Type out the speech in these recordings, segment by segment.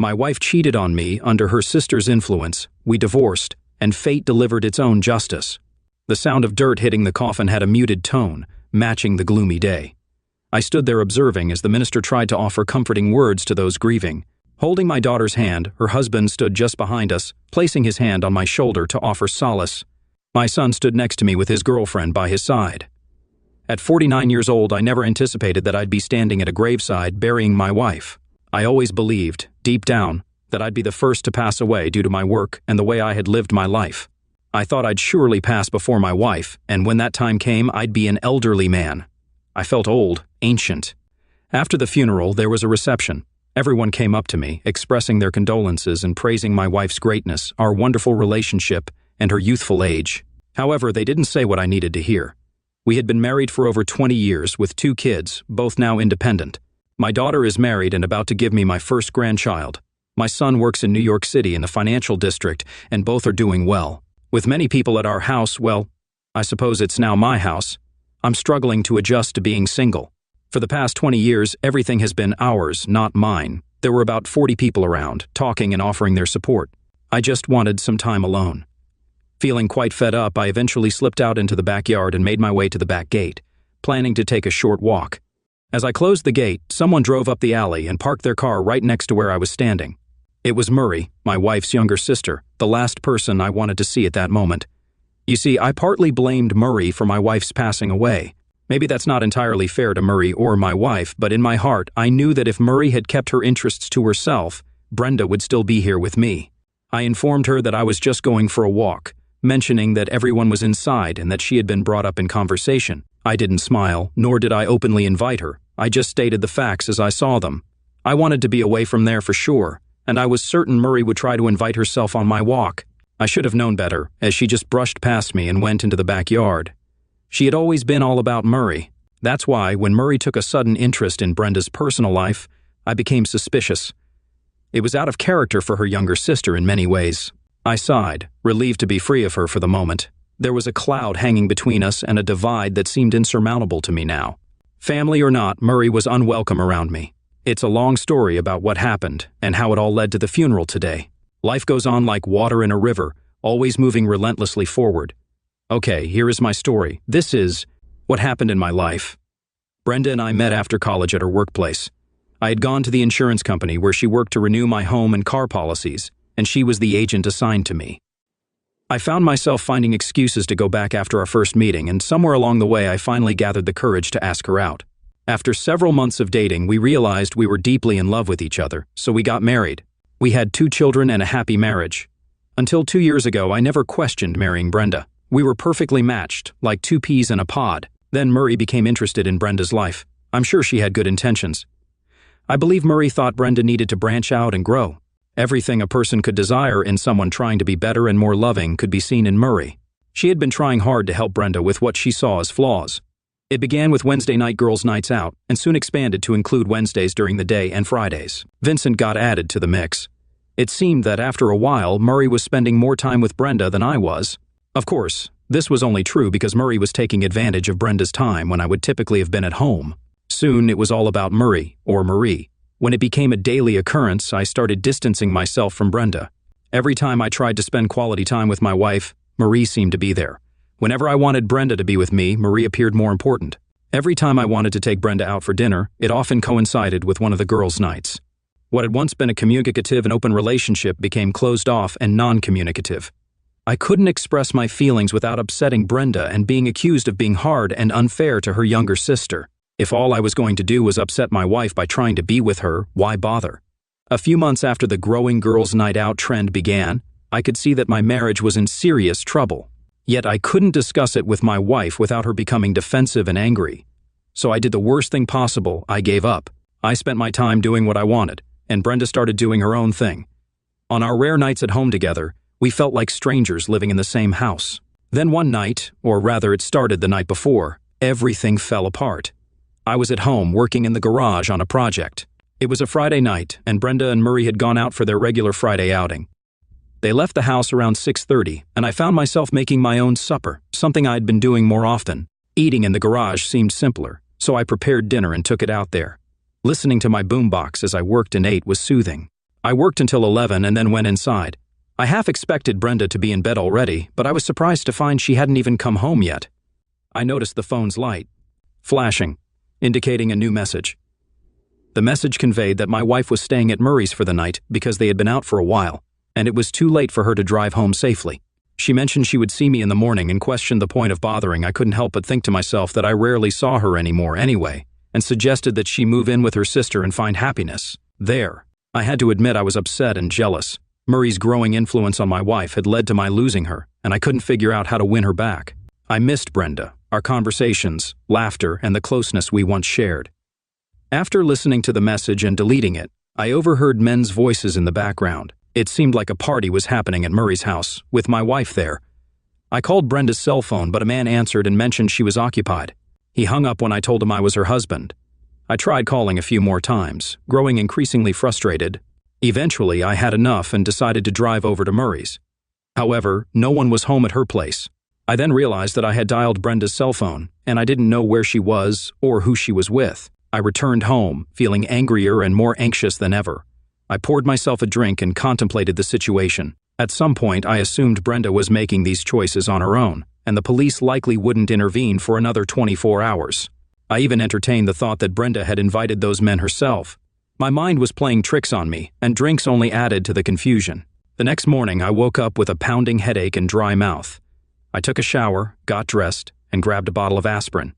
My wife cheated on me under her sister's influence, we divorced, and fate delivered its own justice. The sound of dirt hitting the coffin had a muted tone, matching the gloomy day. I stood there observing as the minister tried to offer comforting words to those grieving. Holding my daughter's hand, her husband stood just behind us, placing his hand on my shoulder to offer solace. My son stood next to me with his girlfriend by his side. At 49 years old, I never anticipated that I'd be standing at a graveside burying my wife. I always believed, deep down, that I'd be the first to pass away due to my work and the way I had lived my life. I thought I'd surely pass before my wife, and when that time came, I'd be an elderly man. I felt old, ancient. After the funeral, there was a reception. Everyone came up to me, expressing their condolences and praising my wife's greatness, our wonderful relationship, and her youthful age. However, they didn't say what I needed to hear. We had been married for over 20 years, with 2 kids, both now independent. My daughter is married and about to give me my first grandchild. My son works in New York City in the financial district, and both are doing well. With many people at our house, well, I suppose it's now my house, I'm struggling to adjust to being single. For the past 20 years, everything has been ours, not mine. There were about 40 people around, talking and offering their support. I just wanted some time alone. Feeling quite fed up, I eventually slipped out into the backyard and made my way to the back gate, planning to take a short walk. As I closed the gate, someone drove up the alley and parked their car right next to where I was standing. It was Murray, my wife's younger sister, the last person I wanted to see at that moment. You see, I partly blamed Murray for my wife's passing away. Maybe that's not entirely fair to Murray or my wife, but in my heart, I knew that if Murray had kept her interests to herself, Brenda would still be here with me. I informed her that I was just going for a walk, mentioning that everyone was inside and that she had been brought up in conversation. I didn't smile, nor did I openly invite her. I just stated the facts as I saw them. I wanted to be away from there for sure, and I was certain Murray would try to invite herself on my walk. I should have known better, as she just brushed past me and went into the backyard. She had always been all about Murray. That's why, when Murray took a sudden interest in Brenda's personal life, I became suspicious. It was out of character for her younger sister in many ways. I sighed, relieved to be free of her for the moment. There was a cloud hanging between us and a divide that seemed insurmountable to me now. Family or not, Murray was unwelcome around me. It's a long story about what happened and how it all led to the funeral today. Life goes on like water in a river, always moving relentlessly forward. Okay, here is my story. This is what happened in my life. Brenda and I met after college at her workplace. I had gone to the insurance company where she worked to renew my home and car policies, and she was the agent assigned to me. I found myself finding excuses to go back after our first meeting, and somewhere along the way I finally gathered the courage to ask her out. After several months of dating, we realized we were deeply in love with each other, so we got married. We had 2 children and a happy marriage. Until 2 years ago, I never questioned marrying Brenda. We were perfectly matched, like 2 peas in a pod. Then Murray became interested in Brenda's life. I'm sure she had good intentions. I believe Murray thought Brenda needed to branch out and grow. Everything a person could desire in someone trying to be better and more loving could be seen in Murray. She had been trying hard to help Brenda with what she saw as flaws. It began with Wednesday night girls' nights out, and soon expanded to include Wednesdays during the day and Fridays. Vincent got added to the mix. It seemed that after a while, Murray was spending more time with Brenda than I was. Of course, this was only true because Murray was taking advantage of Brenda's time when I would typically have been at home. Soon it was all about Murray, or Marie. When it became a daily occurrence, I started distancing myself from Brenda. Every time I tried to spend quality time with my wife, Marie seemed to be there. Whenever I wanted Brenda to be with me, Marie appeared more important. Every time I wanted to take Brenda out for dinner, it often coincided with one of the girls' nights. What had once been a communicative and open relationship became closed off and non-communicative. I couldn't express my feelings without upsetting Brenda and being accused of being hard and unfair to her younger sister. If all I was going to do was upset my wife by trying to be with her, why bother? A few months after the growing girls' night out trend began, I could see that my marriage was in serious trouble. Yet I couldn't discuss it with my wife without her becoming defensive and angry. So I did the worst thing possible. I gave up. I spent my time doing what I wanted, and Brenda started doing her own thing. On our rare nights at home together, we felt like strangers living in the same house. Then one night, or rather it started the night before, everything fell apart. I was at home working in the garage on a project. It was a Friday night, and Brenda and Murray had gone out for their regular Friday outing. They left the house around 6:30, and I found myself making my own supper, something I'd been doing more often. Eating in the garage seemed simpler, so I prepared dinner and took it out there. Listening to my boombox as I worked and ate was soothing. I worked until 11 and then went inside. I half expected Brenda to be in bed already, but I was surprised to find she hadn't even come home yet. I noticed the phone's light flashing, indicating a new message. The message conveyed that my wife was staying at Murray's for the night because they had been out for a while, and it was too late for her to drive home safely. She mentioned she would see me in the morning and questioned the point of bothering. I couldn't help but think to myself that I rarely saw her anymore anyway, and suggested that she move in with her sister and find happiness there. I had to admit I was upset and jealous. Murray's growing influence on my wife had led to my losing her, and I couldn't figure out how to win her back. I missed Brenda, our conversations, laughter, and the closeness we once shared. After listening to the message and deleting it, I overheard men's voices in the background. It seemed like a party was happening at Murray's house, with my wife there. I called Brenda's cell phone, but a man answered and mentioned she was occupied. He hung up when I told him I was her husband. I tried calling a few more times, growing increasingly frustrated. Eventually, I had enough and decided to drive over to Murray's. However, no one was home at her place. I then realized that I had dialed Brenda's cell phone, and I didn't know where she was or who she was with. I returned home, feeling angrier and more anxious than ever. I poured myself a drink and contemplated the situation. At some point, I assumed Brenda was making these choices on her own, and the police likely wouldn't intervene for another 24 hours. I even entertained the thought that Brenda had invited those men herself. My mind was playing tricks on me, and drinks only added to the confusion. The next morning, I woke up with a pounding headache and dry mouth. I took a shower, got dressed, and grabbed a bottle of aspirin.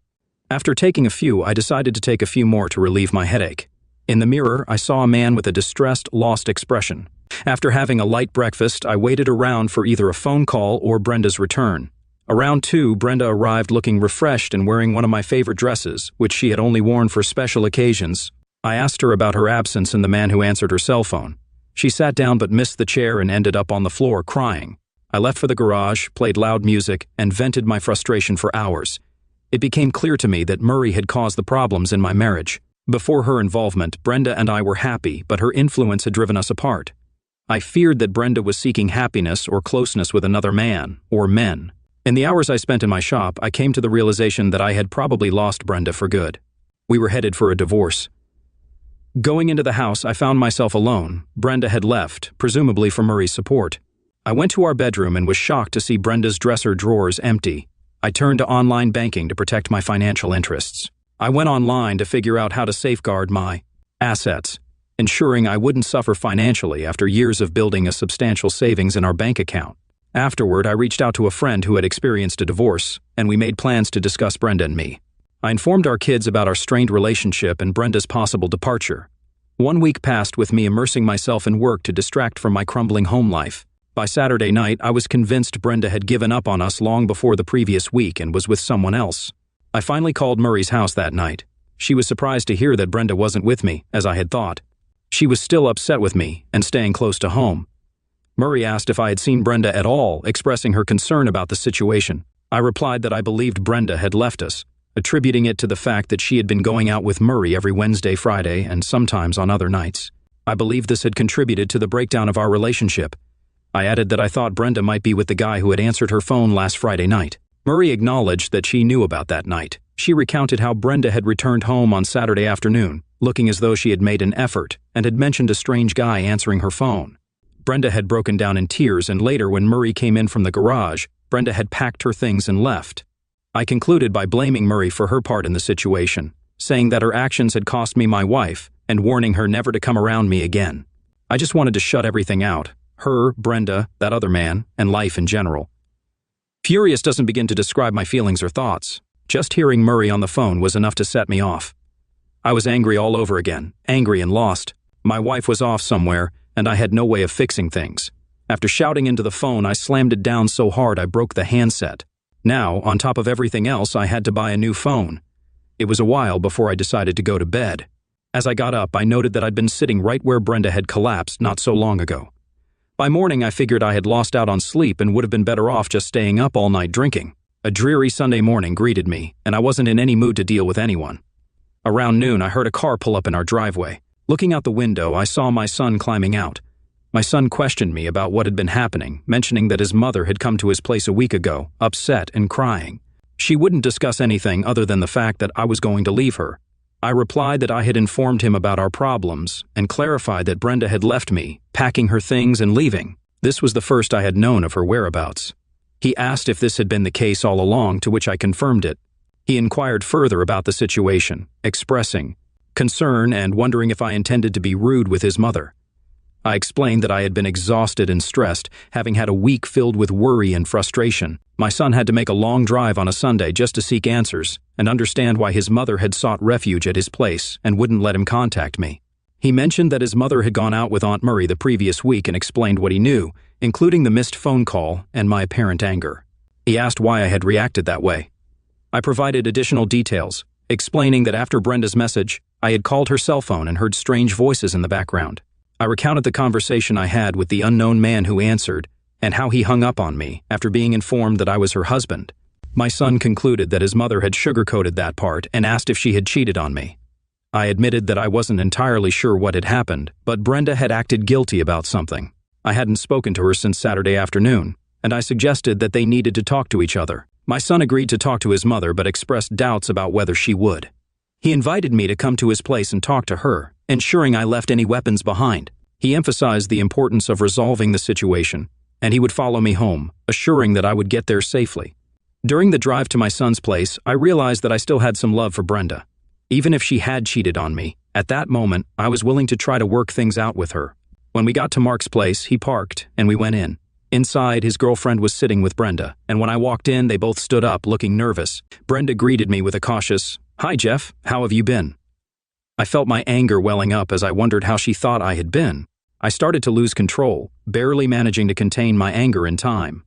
After taking a few, I decided to take a few more to relieve my headache. In the mirror, I saw a man with a distressed, lost expression. After having a light breakfast, I waited around for either a phone call or Brenda's return. Around 2, Brenda arrived looking refreshed and wearing one of my favorite dresses, which she had only worn for special occasions. I asked her about her absence and the man who answered her cell phone. She sat down but missed the chair and ended up on the floor crying. I left for the garage, played loud music, and vented my frustration for hours. It became clear to me that Murray had caused the problems in my marriage. Before her involvement, Brenda and I were happy, but her influence had driven us apart. I feared that Brenda was seeking happiness or closeness with another man, or men. In the hours I spent in my shop, I came to the realization that I had probably lost Brenda for good. We were headed for a divorce. Going into the house, I found myself alone. Brenda had left, presumably for Murray's support. I went to our bedroom and was shocked to see Brenda's dresser drawers empty. I turned to online banking to protect my financial interests. I went online to figure out how to safeguard my assets, ensuring I wouldn't suffer financially after years of building a substantial savings in our bank account. Afterward, I reached out to a friend who had experienced a divorce, and we made plans to discuss Brenda and me. I informed our kids about our strained relationship and Brenda's possible departure. 1 week passed with me immersing myself in work to distract from my crumbling home life. By Saturday night, I was convinced Brenda had given up on us long before the previous week and was with someone else. I finally called Murray's house that night. She was surprised to hear that Brenda wasn't with me, as I had thought. She was still upset with me and staying close to home. Murray asked if I had seen Brenda at all, expressing her concern about the situation. I replied that I believed Brenda had left us, attributing it to the fact that she had been going out with Murray every Wednesday, Friday, and sometimes on other nights. I believed this had contributed to the breakdown of our relationship. I added that I thought Brenda might be with the guy who had answered her phone last Friday night. Murray acknowledged that she knew about that night. She recounted how Brenda had returned home on Saturday afternoon, looking as though she had made an effort, and had mentioned a strange guy answering her phone. Brenda had broken down in tears, and later when Murray came in from the garage, Brenda had packed her things and left. I concluded by blaming Murray for her part in the situation, saying that her actions had cost me my wife, and warning her never to come around me again. I just wanted to shut everything out. Her, Brenda, that other man, and life in general. Furious doesn't begin to describe my feelings or thoughts. Just hearing Murray on the phone was enough to set me off. I was angry all over again, angry and lost. My wife was off somewhere, and I had no way of fixing things. After shouting into the phone, I slammed it down so hard I broke the handset. Now, on top of everything else, I had to buy a new phone. It was a while before I decided to go to bed. As I got up, I noted that I'd been sitting right where Brenda had collapsed not so long ago. By morning, I figured I had lost out on sleep and would have been better off just staying up all night drinking. A dreary Sunday morning greeted me, and I wasn't in any mood to deal with anyone. Around noon, I heard a car pull up in our driveway. Looking out the window, I saw my son climbing out. My son questioned me about what had been happening, mentioning that his mother had come to his place a week ago, upset and crying. She wouldn't discuss anything other than the fact that I was going to leave her. I replied that I had informed him about our problems and clarified that Brenda had left me, packing her things and leaving. This was the first I had known of her whereabouts. He asked if this had been the case all along, to which I confirmed it. He inquired further about the situation, expressing concern and wondering if I intended to be rude with his mother. I explained that I had been exhausted and stressed, having had a week filled with worry and frustration. My son had to make a long drive on a Sunday just to seek answers and understand why his mother had sought refuge at his place and wouldn't let him contact me. He mentioned that his mother had gone out with Aunt Murray the previous week and explained what he knew, including the missed phone call and my apparent anger. He asked why I had reacted that way. I provided additional details, explaining that after Brenda's message, I had called her cell phone and heard strange voices in the background. I recounted the conversation I had with the unknown man who answered, and how he hung up on me after being informed that I was her husband. My son concluded that his mother had sugarcoated that part and asked if she had cheated on me. I admitted that I wasn't entirely sure what had happened, but Brenda had acted guilty about something. I hadn't spoken to her since Saturday afternoon, and I suggested that they needed to talk to each other. My son agreed to talk to his mother but expressed doubts about whether she would. He invited me to come to his place and talk to her, ensuring I left any weapons behind. He emphasized the importance of resolving the situation, and he would follow me home, assuring that I would get there safely. During the drive to my son's place, I realized that I still had some love for Brenda. Even if she had cheated on me, at that moment, I was willing to try to work things out with her. When we got to Mark's place, he parked, and we went in. Inside, his girlfriend was sitting with Brenda, and when I walked in, they both stood up, looking nervous. Brenda greeted me with a cautious, "Hi, Jeff, how have you been?" I felt my anger welling up as I wondered how she thought I had been. I started to lose control, barely managing to contain my anger in time.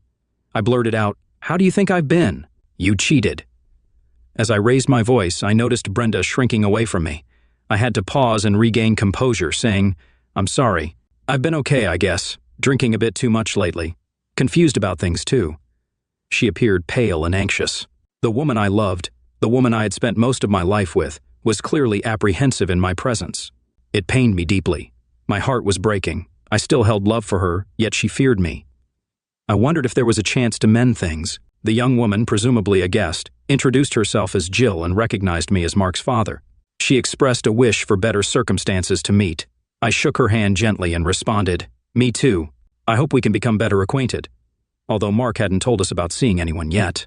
I blurted out, "How do you think I've been? You cheated." As I raised my voice, I noticed Brenda shrinking away from me. I had to pause and regain composure, saying, "I'm sorry. I've been okay, I guess. Drinking a bit too much lately. Confused about things, too." She appeared pale and anxious. The woman I loved, the woman I had spent most of my life with, was clearly apprehensive in my presence. It pained me deeply. My heart was breaking. I still held love for her, yet she feared me. I wondered if there was a chance to mend things. The young woman, presumably a guest, introduced herself as Jill and recognized me as Mark's father. She expressed a wish for better circumstances to meet. I shook her hand gently and responded, "Me too. I hope we can become better acquainted," although Mark hadn't told us about seeing anyone yet.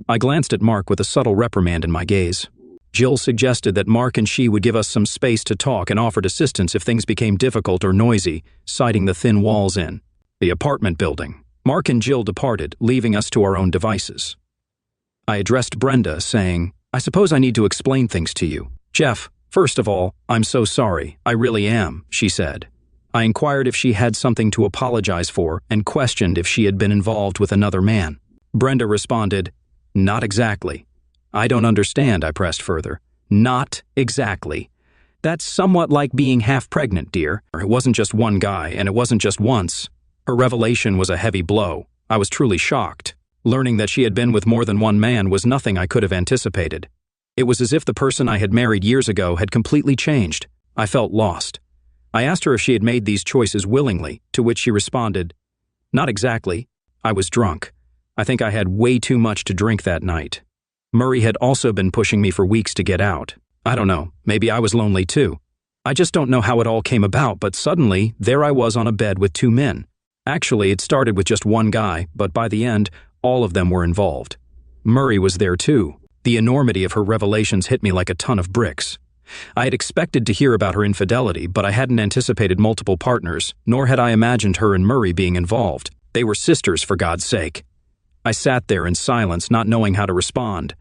I glanced at Mark with a subtle reprimand in my gaze. Jill suggested that Mark and she would give us some space to talk and offered assistance if things became difficult or noisy, citing the thin walls in the apartment building. Mark and Jill departed, leaving us to our own devices. I addressed Brenda, saying, "I suppose I need to explain things to you. Jeff, first of all, I'm so sorry. I really am," she said. I inquired if she had something to apologize for and questioned if she had been involved with another man. Brenda responded, "Not exactly." "I don't understand," I pressed further. "Not exactly. That's somewhat like being half pregnant, dear. It wasn't just one guy, and it wasn't just once." Her revelation was a heavy blow. I was truly shocked. Learning that she had been with more than one man was nothing I could have anticipated. It was as if the person I had married years ago had completely changed. I felt lost. I asked her if she had made these choices willingly, to which she responded, "Not exactly. I was drunk. I think I had way too much to drink that night. Murray had also been pushing me for weeks to get out. I don't know, maybe I was lonely too. I just don't know how it all came about, but suddenly, there I was on a bed with two men. Actually, it started with just one guy, but by the end, all of them were involved. Murray was there too. The enormity of her revelations hit me like a ton of bricks. I had expected to hear about her infidelity, but I hadn't anticipated multiple partners, nor had I imagined her and Murray being involved. They were sisters, for God's sake. I sat there in silence, not knowing how to respond.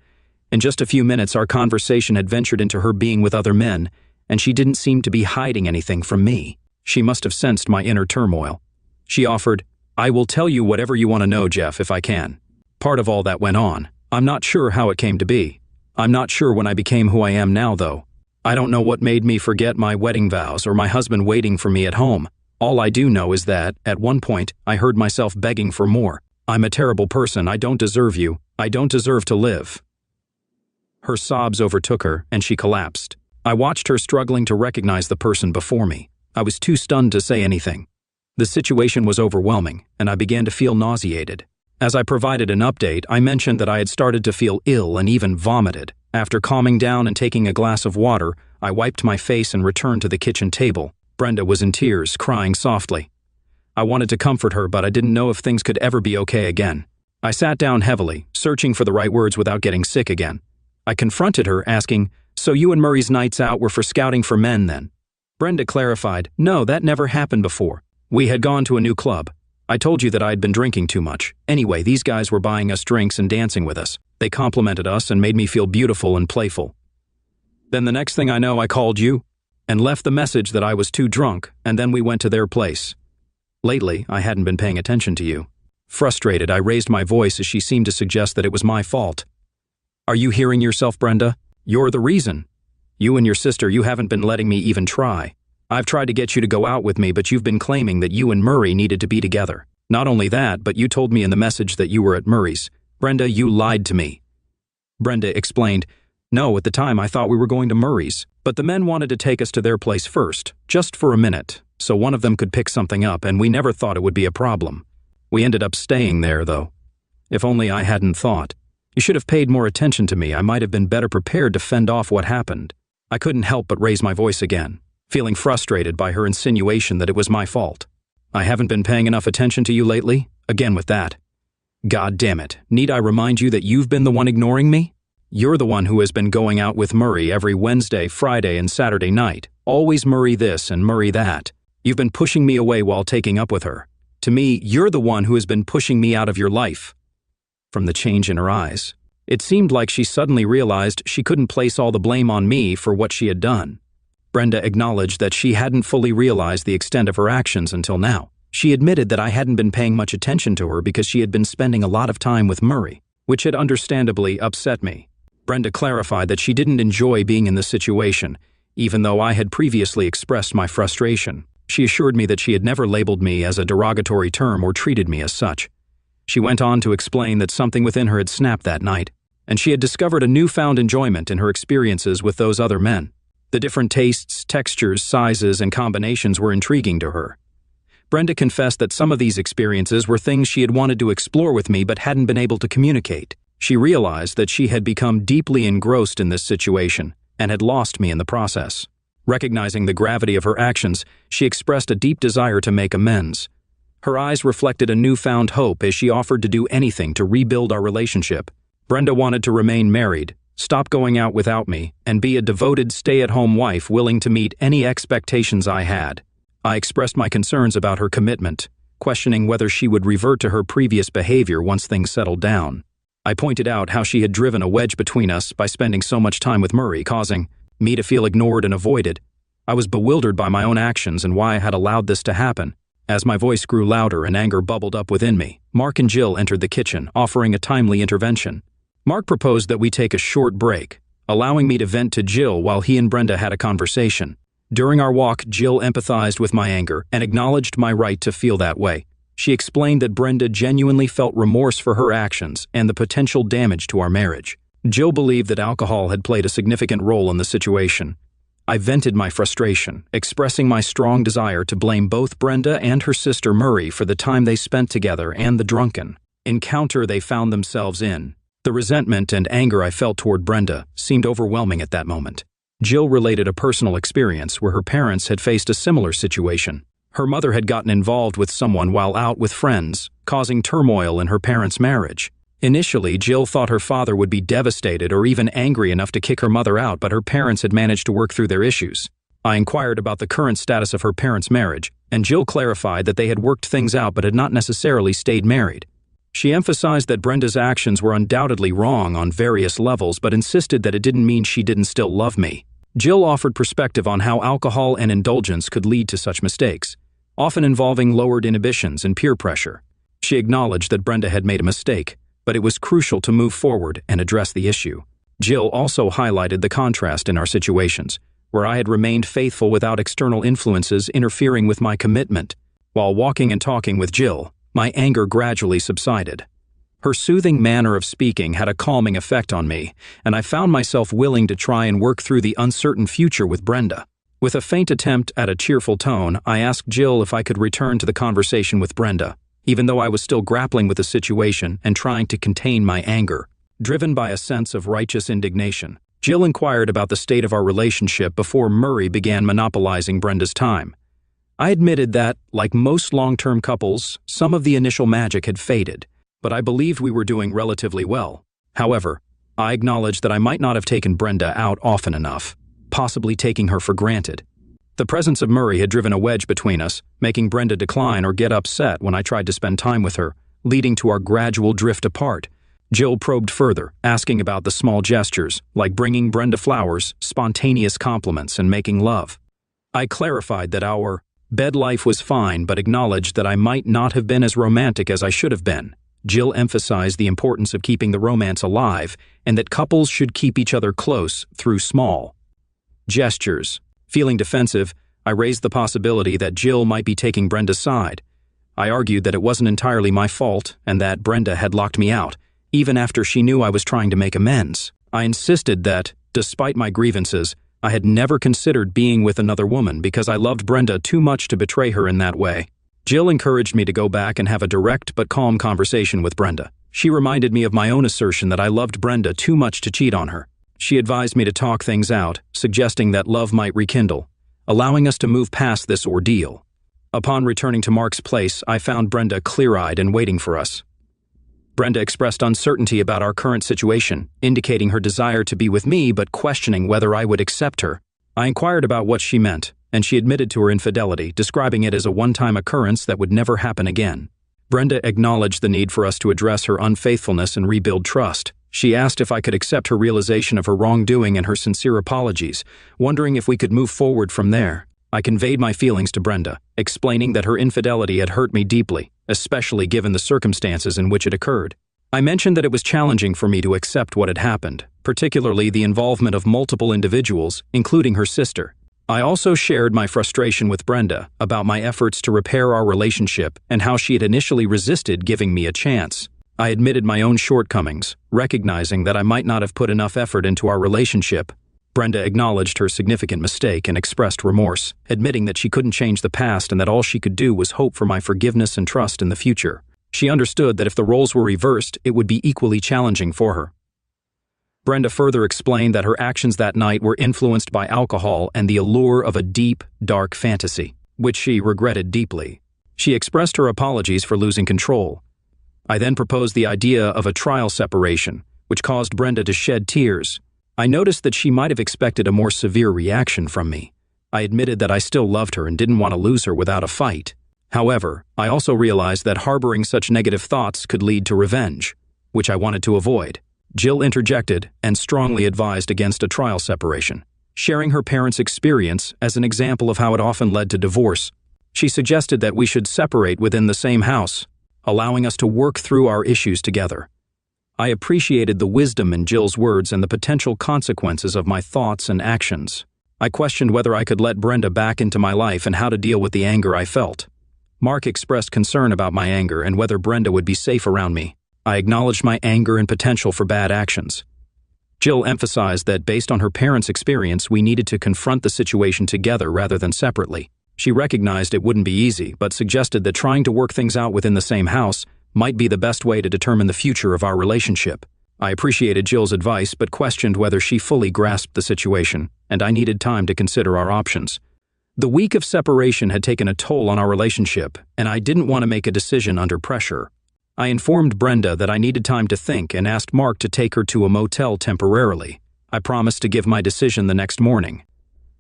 In just a few minutes, our conversation had ventured into her being with other men, and she didn't seem to be hiding anything from me. She must have sensed my inner turmoil. She offered, "I will tell you whatever you want to know, Jeff, if I can." Part of all that went on. I'm not sure how it came to be. I'm not sure when I became who I am now, though. I don't know what made me forget my wedding vows or my husband waiting for me at home. All I do know is that, at one point, I heard myself begging for more. "I'm a terrible person. I don't deserve you. I don't deserve to live." Her sobs overtook her, and she collapsed. I watched her struggling to recognize the person before me. I was too stunned to say anything. The situation was overwhelming, and I began to feel nauseated. As I provided an update, I mentioned that I had started to feel ill and even vomited. After calming down and taking a glass of water, I wiped my face and returned to the kitchen table. Brenda was in tears, crying softly. I wanted to comfort her, but I didn't know if things could ever be okay again. I sat down heavily, searching for the right words without getting sick again. I confronted her, asking, "So you and Murray's nights out were for scouting for men then?" Brenda clarified, "No, that never happened before. We had gone to a new club. I told you that I had been drinking too much. Anyway, these guys were buying us drinks and dancing with us. They complimented us and made me feel beautiful and playful. Then the next thing I know, I called you and left the message that I was too drunk, and then we went to their place. Lately, I hadn't been paying attention to you." Frustrated, I raised my voice as she seemed to suggest that it was my fault. "Are you hearing yourself, Brenda? You're the reason. You and your sister, you haven't been letting me even try. I've tried to get you to go out with me, but you've been claiming that you and Murray needed to be together. Not only that, but you told me in the message that you were at Murray's. Brenda, you lied to me." Brenda explained, "No, at the time I thought we were going to Murray's, but the men wanted to take us to their place first, just for a minute, so one of them could pick something up, and we never thought it would be a problem. We ended up staying there, though. If only I hadn't thought. You should have paid more attention to me. I might have been better prepared to fend off what happened." I couldn't help but raise my voice again, feeling frustrated by her insinuation that it was my fault. "I haven't been paying enough attention to you lately? Again with that. God damn it, need I remind you that you've been the one ignoring me? You're the one who has been going out with Murray every Wednesday, Friday, and Saturday night. Always Murray this and Murray that. You've been pushing me away while taking up with her. To me, you're the one who has been pushing me out of your life." From the change in her eyes, it seemed like she suddenly realized she couldn't place all the blame on me for what she had done. Brenda acknowledged that she hadn't fully realized the extent of her actions until now. She admitted that I hadn't been paying much attention to her because she had been spending a lot of time with Murray, which had understandably upset me. Brenda clarified that she didn't enjoy being in this situation, even though I had previously expressed my frustration. She assured me that she had never labeled me as a derogatory term or treated me as such. She went on to explain that something within her had snapped that night, and she had discovered a newfound enjoyment in her experiences with those other men. The different tastes, textures, sizes, and combinations were intriguing to her. Brenda confessed that some of these experiences were things she had wanted to explore with me but hadn't been able to communicate. She realized that she had become deeply engrossed in this situation and had lost me in the process. Recognizing the gravity of her actions, she expressed a deep desire to make amends. Her eyes reflected a newfound hope as she offered to do anything to rebuild our relationship. Brenda wanted to remain married, stop going out without me, and be a devoted stay-at-home wife willing to meet any expectations I had. I expressed my concerns about her commitment, questioning whether she would revert to her previous behavior once things settled down. I pointed out how she had driven a wedge between us by spending so much time with Murray, causing me to feel ignored and avoided. I was bewildered by my own actions and why I had allowed this to happen. As my voice grew louder and anger bubbled up within me, Mark and Jill entered the kitchen, offering a timely intervention. Mark proposed that we take a short break, allowing me to vent to Jill while he and Brenda had a conversation. During our walk, Jill empathized with my anger and acknowledged my right to feel that way. She explained that Brenda genuinely felt remorse for her actions and the potential damage to our marriage. Jill believed that alcohol had played a significant role in the situation. I vented my frustration, expressing my strong desire to blame both Brenda and her sister Murray for the time they spent together and the drunken encounter they found themselves in. The resentment and anger I felt toward Brenda seemed overwhelming at that moment. Jill related a personal experience where her parents had faced a similar situation. Her mother had gotten involved with someone while out with friends, causing turmoil in her parents' marriage. Initially, Jill thought her father would be devastated or even angry enough to kick her mother out, but her parents had managed to work through their issues. I inquired about the current status of her parents' marriage, and Jill clarified that they had worked things out but had not necessarily stayed married. She emphasized that Brenda's actions were undoubtedly wrong on various levels, but insisted that it didn't mean she didn't still love me. Jill offered perspective on how alcohol and indulgence could lead to such mistakes, often involving lowered inhibitions and peer pressure. She acknowledged that Brenda had made a mistake, but it was crucial to move forward and address the issue. Jill also highlighted the contrast in our situations, where I had remained faithful without external influences interfering with my commitment. While walking and talking with Jill, my anger gradually subsided. Her soothing manner of speaking had a calming effect on me, and I found myself willing to try and work through the uncertain future with Brenda. With a faint attempt at a cheerful tone, I asked Jill if I could return to the conversation with Brenda, even though I was still grappling with the situation and trying to contain my anger. Driven by a sense of righteous indignation, Jill inquired about the state of our relationship before Murray began monopolizing Brenda's time. I admitted that, like most long-term couples, some of the initial magic had faded, but I believed we were doing relatively well. However, I acknowledged that I might not have taken Brenda out often enough, possibly taking her for granted. The presence of Murray had driven a wedge between us, making Brenda decline or get upset when I tried to spend time with her, leading to our gradual drift apart. Jill probed further, asking about the small gestures, like bringing Brenda flowers, spontaneous compliments, and making love. I clarified that our bed life was fine, but acknowledged that I might not have been as romantic as I should have been. Jill emphasized the importance of keeping the romance alive and that couples should keep each other close through small gestures. Feeling defensive, I raised the possibility that Jill might be taking Brenda's side. I argued that it wasn't entirely my fault and that Brenda had locked me out, even after she knew I was trying to make amends. I insisted that, despite my grievances, I had never considered being with another woman because I loved Brenda too much to betray her in that way. Jill encouraged me to go back and have a direct but calm conversation with Brenda. She reminded me of my own assertion that I loved Brenda too much to cheat on her. She advised me to talk things out, suggesting that love might rekindle, allowing us to move past this ordeal. Upon returning to Mark's place, I found Brenda clear-eyed and waiting for us. Brenda expressed uncertainty about our current situation, indicating her desire to be with me but questioning whether I would accept her. I inquired about what she meant, and she admitted to her infidelity, describing it as a one-time occurrence that would never happen again. Brenda acknowledged the need for us to address her unfaithfulness and rebuild trust. She asked if I could accept her realization of her wrongdoing and her sincere apologies, wondering if we could move forward from there. I conveyed my feelings to Brenda, explaining that her infidelity had hurt me deeply, especially given the circumstances in which it occurred. I mentioned that it was challenging for me to accept what had happened, particularly the involvement of multiple individuals, including her sister. I also shared my frustration with Brenda about my efforts to repair our relationship and how she had initially resisted giving me a chance. I admitted my own shortcomings, recognizing that I might not have put enough effort into our relationship. Brenda acknowledged her significant mistake and expressed remorse, admitting that she couldn't change the past and that all she could do was hope for my forgiveness and trust in the future. She understood that if the roles were reversed, it would be equally challenging for her. Brenda further explained that her actions that night were influenced by alcohol and the allure of a deep, dark fantasy, which she regretted deeply. She expressed her apologies for losing control. I then proposed the idea of a trial separation, which caused Brenda to shed tears. I noticed that she might have expected a more severe reaction from me. I admitted that I still loved her and didn't want to lose her without a fight. However, I also realized that harboring such negative thoughts could lead to revenge, which I wanted to avoid. Jill interjected and strongly advised against a trial separation, sharing her parents' experience as an example of how it often led to divorce. She suggested that we should separate within the same house, allowing us to work through our issues together. I appreciated the wisdom in Jill's words and the potential consequences of my thoughts and actions. I questioned whether I could let Brenda back into my life and how to deal with the anger I felt. Mark expressed concern about my anger and whether Brenda would be safe around me. I acknowledged my anger and potential for bad actions. Jill emphasized that based on her parents' experience, we needed to confront the situation together rather than separately. She recognized it wouldn't be easy, but suggested that trying to work things out within the same house might be the best way to determine the future of our relationship. I appreciated Jill's advice but questioned whether she fully grasped the situation, and I needed time to consider our options. The week of separation had taken a toll on our relationship, and I didn't want to make a decision under pressure. I informed Brenda that I needed time to think and asked Mark to take her to a motel temporarily. I promised to give my decision the next morning.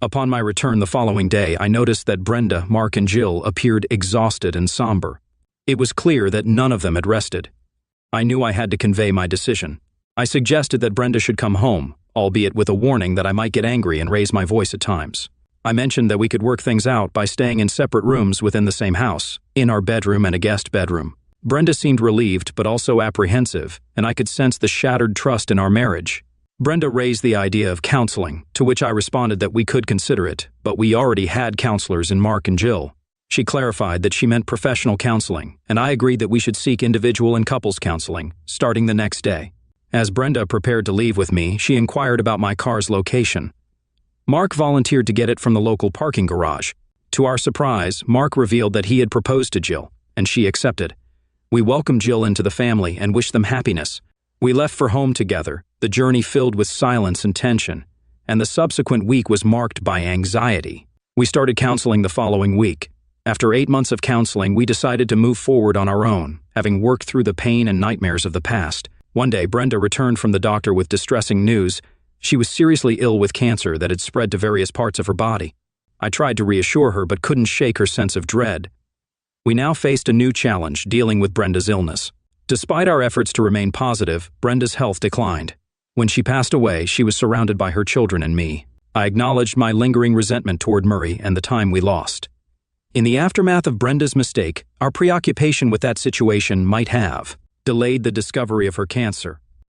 Upon my return the following day, I noticed that Brenda, Mark, and Jill appeared exhausted and somber. It was clear that none of them had rested. I knew I had to convey my decision. I suggested that Brenda should come home, albeit with a warning that I might get angry and raise my voice at times. I mentioned that we could work things out by staying in separate rooms within the same house, in our bedroom and a guest bedroom. Brenda seemed relieved but also apprehensive, and I could sense the shattered trust in our marriage. Brenda raised the idea of counseling, to which I responded that we could consider it, but we already had counselors in Mark and Jill. She clarified that she meant professional counseling, and I agreed that we should seek individual and couples counseling, starting the next day. As Brenda prepared to leave with me, she inquired about my car's location. Mark volunteered to get it from the local parking garage. To our surprise, Mark revealed that he had proposed to Jill, and she accepted. We welcomed Jill into the family and wished them happiness. We left for home together, the journey filled with silence and tension, and the subsequent week was marked by anxiety. We started counseling the following week. After 8 months of counseling, we decided to move forward on our own, having worked through the pain and nightmares of the past. One day, Brenda returned from the doctor with distressing news. She was seriously ill with cancer that had spread to various parts of her body. I tried to reassure her but couldn't shake her sense of dread. We now faced a new challenge, dealing with Brenda's illness. Despite our efforts to remain positive, Brenda's health declined. When she passed away, she was surrounded by her children and me. I acknowledged my lingering resentment toward Murray and the time we lost. In the aftermath of Brenda's mistake, our preoccupation with that situation might have delayed the discovery of her cancer,